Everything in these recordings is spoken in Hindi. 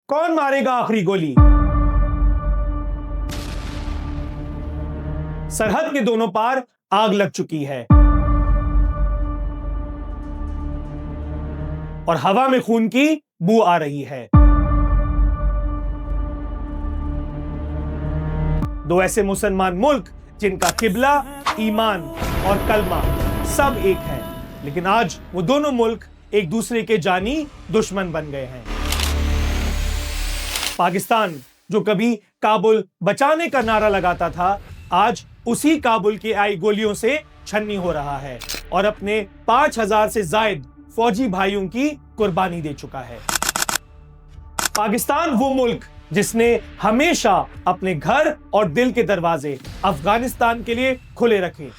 कौन मारेगा आखिरी गोली? सरहद के दोनों पार आग लग चुकी है और हवा में खून की बू आ रही है। दो ऐसे मुसलमान मुल्क जिनका किबला, ईमान और कलमा सब एक है, लेकिन आज वो दोनों मुल्क एक दूसरे के जानी दुश्मन बन गए हैं। पाकिस्तान जो कभी काबुल बचाने का नारा लगाता था, आज उसी काबुल की आई गोलियों से छन्नी हो रहा है और अपने 5000 से जायद फौजी भाइयों की कुर्बानी दे चुका है। पाकिस्तान वो मुल्क जिसने हमेशा अपने घर और दिल के दरवाजे अफगानिस्तान के लिए खुले रखे।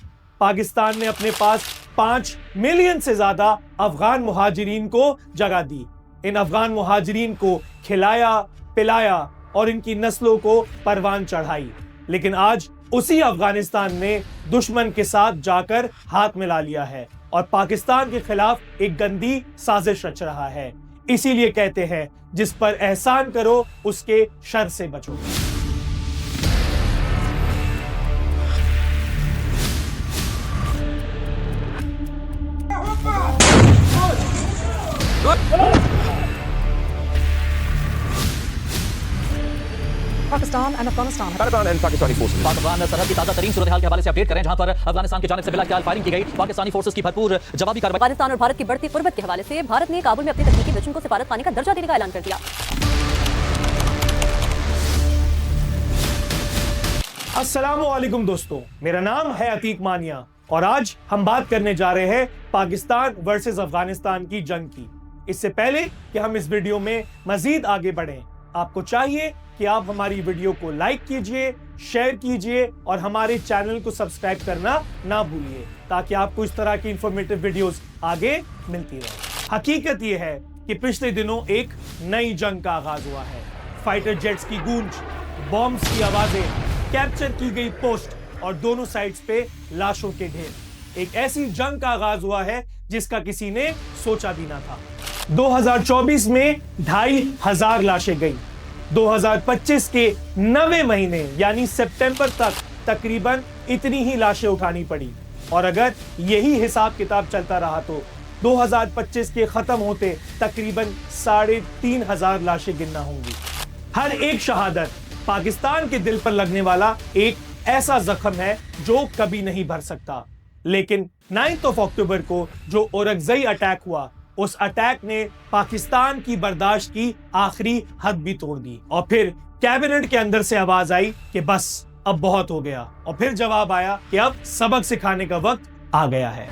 पाकिस्तान ने अपने पास 5 मिलियन से ज्यादा अफगान मुहाजिरीन को जगह दी। इन अफगान मुहाजिरीन को खिलाया, पिलाया और इनकी नस्लों को परवान चढ़ाई। लेकिन आज उसी अफगानिस्तान ने दुश्मन के साथ जाकर हाथ मिला लिया है और पाकिस्तान के खिलाफ एक गंदी साजिश रच रहा है। इसीलिए कहते हैं, जिस पर एहसान करो उसके शर से बचो। Pakistan and Afghanistan Taliban and Pakistani forces Afghan सरहद की ताजा तरीन सूरत हाल के हवाले से अपडेट करें, जहां पर अफगानिस्तान की जानिब से बिलाख्याल फायरिंग की गई। पाकिस्तानी फोर्सेस की भरपूर जवाबी कार्रवाई। पाकिस्तान और भारत की बढ़ती कुर्बत के हवाले से भारत ने काबुल में अपने तकनीकी दुश्मन को सिफारत खाने का दर्जा देने का ऐलान कर दिया। अस्सलामुअलैकुम दोस्तों, मेरा नाम है अतीक मानिया और आज हम बात करने जा रहे हैं पाकिस्तान वर्सेस अफगानिस्तान की जंग की। इससे पहले कि हम इस वीडियो में मजीद आगे बढ़ें, आपको चाहिए कि आप हमारी वीडियो को लाइक कीजिए, शेयर कीजिए और हमारे चैनल को सब्सक्राइब करना ना भूलिए, ताकि आपको इस तरह की इंफॉर्मेटिव वीडियोस आगे मिलती रहे। हकीकत यह है कि पिछले दिनों एक नई जंग का आगाज हुआ है। फाइटर जेट्स की गूंज, बॉम्ब्स की आवाजें, कैप्चर की गई पोस्ट और दोनों साइड्स पे लाशों के ढेर। एक ऐसी जंग का आगाज हुआ है जिसका किसी ने सोचा भी ना था। 2024 में 2500 लाशें गई। 2025 के 9वें महीने यानी सितंबर तक तकरीबन इतनी ही लाशें उठानी पड़ी और अगर यही हिसाब किताब चलता रहा तो 2025 के खत्म होते तकरीबन 3500 लाशें गिनना होंगी। हर एक शहादत पाकिस्तान के दिल पर लगने वाला एक ऐसा जख्म है जो कभी नहीं भर सकता। लेकिन 9 अक्टूबर को जो ओरकजई अटैक हुआ, उस अटैक ने पाकिस्तान की बर्दाश्त की आखिरी हद भी तोड़ दी और फिर कैबिनेट के अंदर से आवाज आई कि बस अब बहुत हो गया और फिर जवाब आया कि अब सबक सिखाने का वक्त आ गया है।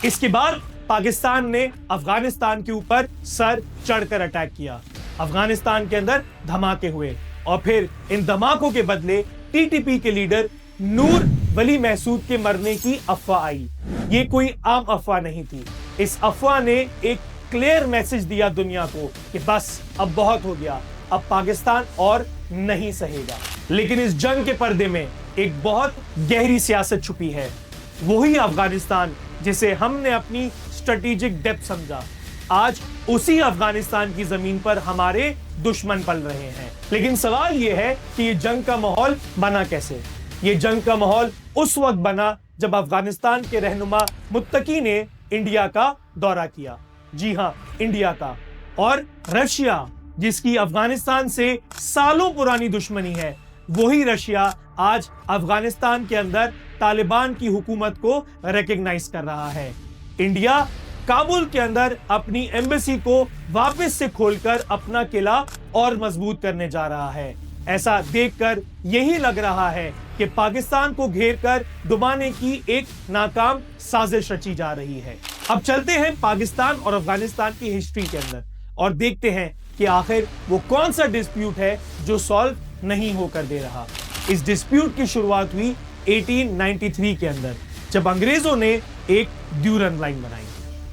इसके बाद पाकिस्तान ने अफगानिस्तान के ऊपर सर चढ़कर अटैक किया। अफगानिस्तान के अंदर धमाके हुए और फिर इन धमाकों के बदले टीटीपी के लीडर नूर वली महसूद के मरने की अफवाह आई। ये कोई आम अफवाह नहीं थी। इस अफवाह ने एक क्लियर मैसेज दिया दुनिया को कि बस अब बहुत हो गया, अब पाकिस्तान और नहीं सहेगा। लेकिन इस जंग के पर्दे में एक बहुत गहरी सियासत छुपी है, वही अफगानिस्तान जिसे हमने अपनी स्ट्रेटेजिक डेप्थ समझा। आज उसी अफगानिस्तान की जमीन पर हमारे दुश्मन पल रहे हैं। लेकिन सवाल यह है कि ये जंग का माहौल बना कैसे? ये जंग का माहौल उस वक्त बना जब अफगानिस्तान के रहनुमा मुत्तकी ने इंडिया का दौरा किया। जी हां, इंडिया का। और रशिया, जिसकी अफगानिस्तान से सालों पुरानी दुश्मनी है, वही रशिया आज अफगानिस्तान के अंदर तालिबान की हुकूमत को रिकॉग्नाइज कर रहा है। इंडिया काबुल के अंदर अपनी एम्बेसी को वापस से खोलकर अपना किला और मजबूत करने जा रहा है। ऐसा देखकर यही लग रहा है कि पाकिस्तान को घेरकर डुबाने की एक नाकाम साजिश रची जा रही है। अब चलते हैं पाकिस्तान और अफगानिस्तान की हिस्ट्री के अंदर और देखते हैं कि आखिर वो कौन सा डिस्प्यूट है जो सॉल्व नहीं होकर दे रहा। इस डिस्प्यूट की शुरुआत हुई 1893 के अंदर, जब अंग्रेजों ने एक ड्यूरन लाइन बनाई।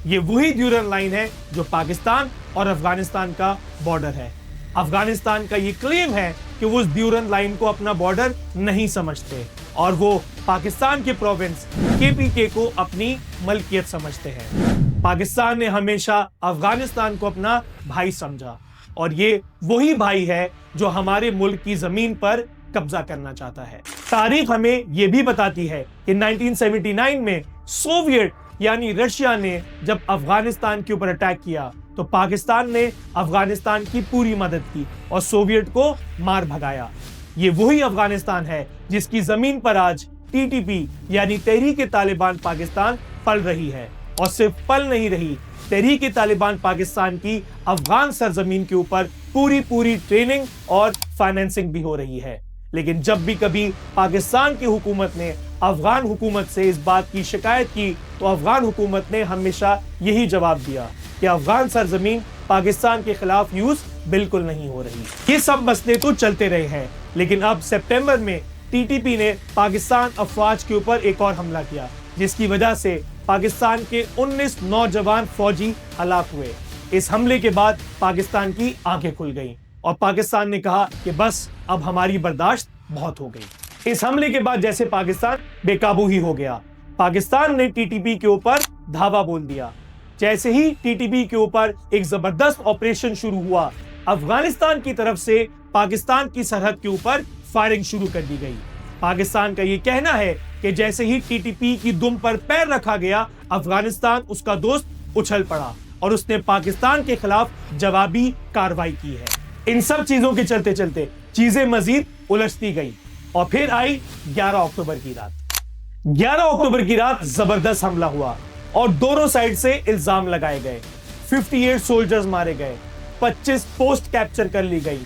ये वही ड्यूरन लाइन है जो पाकिस्तान और अफगानिस्तान का बॉर्डर है। अफगानिस्तान का ये क्लेम है कि वो उस ड्यूरन लाइन को अपना बॉर्डर नहीं समझते और वो पाकिस्तान के प्रोविंस KPK को अपनी मलकियत समझते हैं। पाकिस्तान ने हमेशा अफगानिस्तान को अपना भाई समझा और ये वही भाई है जो हमारे मुल्क की जमीन पर कब्जा करना चाहता है। तारीख हमें यह भी बताती है कि 1979 में सोवियत यानी रशिया ने जब अफगानिस्तान के ऊपर अटैक किया तो पाकिस्तान ने अफगानिस्तान की पूरी मदद की और सोवियत को मार भगाया। ये वही अफगानिस्तान है जिसकी जमीन पर आज TTP यानी तहरीक-ए-तालिबान पाकिस्तान पल रही है। और सिर्फ पल नहीं रही, तहरीक-ए-तालिबान पाकिस्तान की अफगान सरजमीन के ऊपर पूरी ट्रेनिंग और फाइनेंसिंग भी हो रही है। लेकिन जब भी कभी पाकिस्तान की हुकूमत ने अफगान हुकूमत से इस बात की शिकायत की तो अफगान हुकूमत ने हमेशा यही जवाब दिया कि अफगान सरजमीन पाकिस्तान के खिलाफ यूज बिल्कुल नहीं हो रही। ये सब मसले तो चलते रहे हैं, लेकिन अब सितंबर में TTP ने पाकिस्तान अफवाज के ऊपर एक और हमला किया, जिसकी वजह से पाकिस्तान के 19 नौजवान फौजी हलाक हुए। इस हमले के बाद पाकिस्तान की आंखें खुल गईं और पाकिस्तान ने कहा कि बस अब हमारी बर्दाश्त बहुत हो गई। इस हमले के बाद जैसे पाकिस्तान बेकाबू ही हो गया। पाकिस्तान ने TTP के ऊपर धावा बोल दिया। जैसे ही TTP के ऊपर एक जबरदस्त ऑपरेशन शुरू हुआ, अफगानिस्तान की तरफ से पाकिस्तान की सरहद के ऊपर फायरिंग शुरू कर दी गई। पाकिस्तान का ये कहना है कि जैसे ही TTP की दुम पर पैर रखा गया, अफगानिस्तान उसका दोस्त उछल पड़ा और उसने पाकिस्तान के खिलाफ जवाबी कार्रवाई की है। इन सब चीजों के चलते चलते चीजें मजीद उलझती गई और फिर आई 11 अक्टूबर की रात। 11 अक्टूबर की रात जबरदस्त हमला हुआ और दोनों साइड से इल्जाम लगाए गए। 58 सोल्जर्स मारे गए, 25 पोस्ट कैप्चर कर ली गई,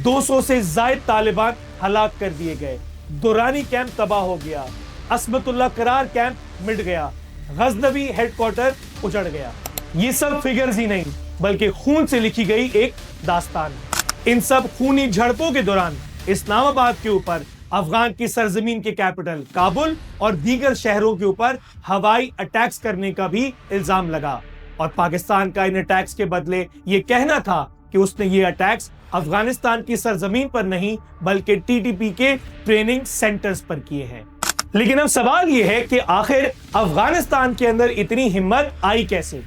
200 से ज्यादा तालिबान हलाक कर दिए गए, दुरानी कैंप तबाह हो गया, असमतुल्ला करार कैंप मिट गया, गजनवी हेडक्वार्टर उजड़ गया। ये सब फिगर्स ही नहीं बल्कि खून से लिखी गई एक दास्तान है। इन सब खूनी झड़पों के दौरान इस्लामाबाद के ऊपर, अफगान की सरजमीन के कैपिटल काबुल और दीगर शहरों के ऊपर हवाई अटैक्स करने का भी इल्जाम लगा और पाकिस्तान का इन अटैक्स के बदले ये कहना था कि उसने ये अटैक्स अफगानिस्तान की सरजमीन पर नहीं बल्कि TTP के ट्रेनिंग सेंटर्स पर किए हैं। लेकिन अब सवाल यह है कि आखिर अफगानिस्तान के अंदर इतनी हिम्मत आई कैसे?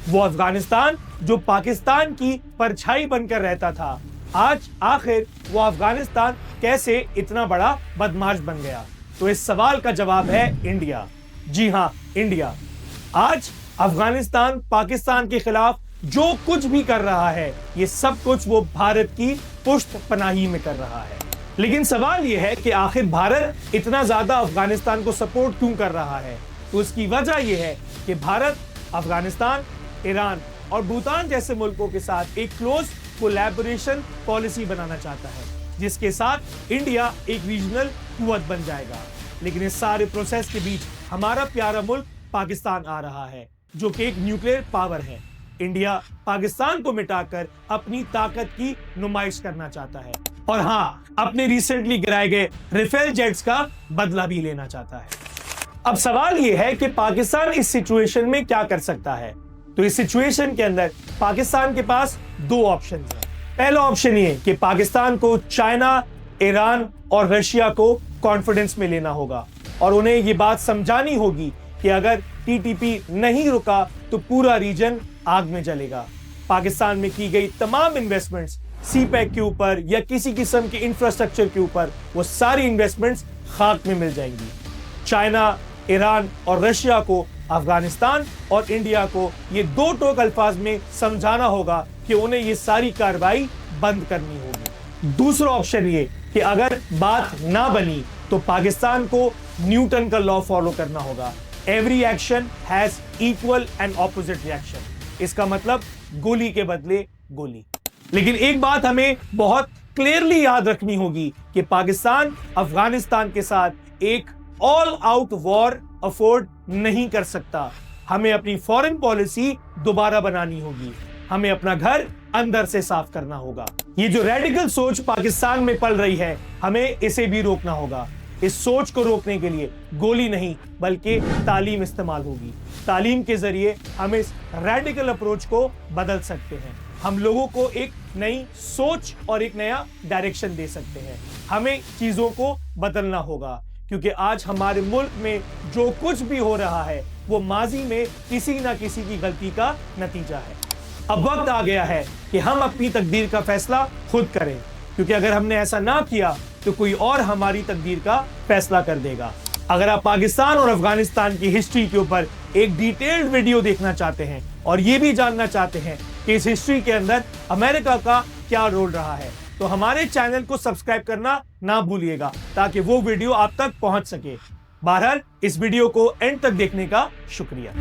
वो अफगानिस्तान जो पाकिस्तान की परछाई बनकर रहता था, आज आखिर वो अफगानिस्तान कैसे इतना बड़ा बदमाश बन गया? तो इस सवाल का जवाब है इंडिया। जी हाँ, इंडिया। आज अफगानिस्तान पाकिस्तान के खिलाफ जो कुछ भी कर रहा है, ये सब कुछ वो भारत की पुष्ट पनाही में कर रहा है। लेकिन सवाल ये है कि आखिर भारत इतना ज्यादा अफगानिस्तान को सपोर्ट क्यों कर रहा है? तो उसकी वजह यह है कि भारत अफगानिस्तान, ईरान और भूटान जैसे मुल्कों के साथ एक क्लोज कोलैबोरेशन पॉलिसी बनाना चाहता है, जिसके साथ इंडिया एक रीजनल कुव्वत बन जाएगा। लेकिन इस सारे प्रोसेस के बीच हमारा प्यारा मुल्क पाकिस्तान आ रहा है, जो कि एक न्यूक्लियर पावर है। इंडिया पाकिस्तान को मिटाकर अपनी ताकत की नुमाइश करना चाहता है और हाँ, अपने रिसेंटली गिराए गए राफेल जेट्स का बदला भी लेना चाहता है। अब सवाल यह है कि पाकिस्तान इस सिचुएशन में क्या कर सकता है? तो इस सिचुएशन के अंदर पाकिस्तान के पास दो ऑप्शन हैं। पहला ऑप्शन ये कि पाकिस्तान को चाइना, ईरान और रशिया को कॉन्फिडेंस में लेना होगा और उन्हें ये बात समझानी होगी कि अगर TTP नहीं रुका तो पूरा रीजन आग में जलेगा। पाकिस्तान में की गई तमाम इन्वेस्टमेंट्स CPEC के ऊपर या किसी किस्म के इंफ्रास्ट्रक्चर के ऊपर, वो सारी इन्वेस्टमेंट्स खाक में मिल जाएंगी। चाइना, ईरान और रशिया को अफगानिस्तान और इंडिया को ये दो टोक अल्फाज में समझाना होगा कि उन्हें ये सारी कार्रवाई बंद करनी होगी। दूसरा ऑप्शन ये कि अगर बात ना बनी तो पाकिस्तान को न्यूटन का लॉ फॉलो करना होगा। Every action has equal and opposite reaction. इसका मतलब गोली के बदले गोली। लेकिन एक बात हमें बहुत क्लियरली याद रखनी होगी कि पाकिस्तान अफगानिस्तान के साथ एक ऑल आउट वॉर अफोर्ड नहीं कर सकता। हमें अपनी फॉरेन पॉलिसी दोबारा बनानी होगी। हमें अपना घर अंदर से साफ करना होगा। ये जो रेडिकल सोच पाकिस्तान में पल रही है, हमें इसे भी रोकना होगा। इस सोच को रोकने के लिए गोली नहीं बल्कि तालीम इस्तेमाल होगी। तालीम के जरिए हम इस रेडिकल अप्रोच को बदल सकते हैं। हम लोगों को एक नई सोच और एक नया डायरेक्शन दे सकते हैं। हमें चीजों को बदलना होगा। क्योंकि आज हमारे मुल्क में जो कुछ भी हो रहा है वो माजी में किसी ना किसी की गलती का नतीजा है। अब वक्त आ गया है कि हम अपनी तकदीर का फैसला खुद करें, क्योंकि अगर हमने ऐसा ना किया तो कोई और हमारी तकदीर का फैसला कर देगा। अगर आप पाकिस्तान और अफगानिस्तान की हिस्ट्री के ऊपर एक डिटेल्ड वीडियो देखना चाहते हैं और ये भी जानना चाहते हैं कि इस हिस्ट्री के अंदर अमेरिका का क्या रोल रहा है, तो हमारे चैनल को सब्सक्राइब करना ना भूलिएगा ताकि वो वीडियो आप तक पहुंच सके। बहरहाल इस वीडियो को एंड तक देखने का शुक्रिया।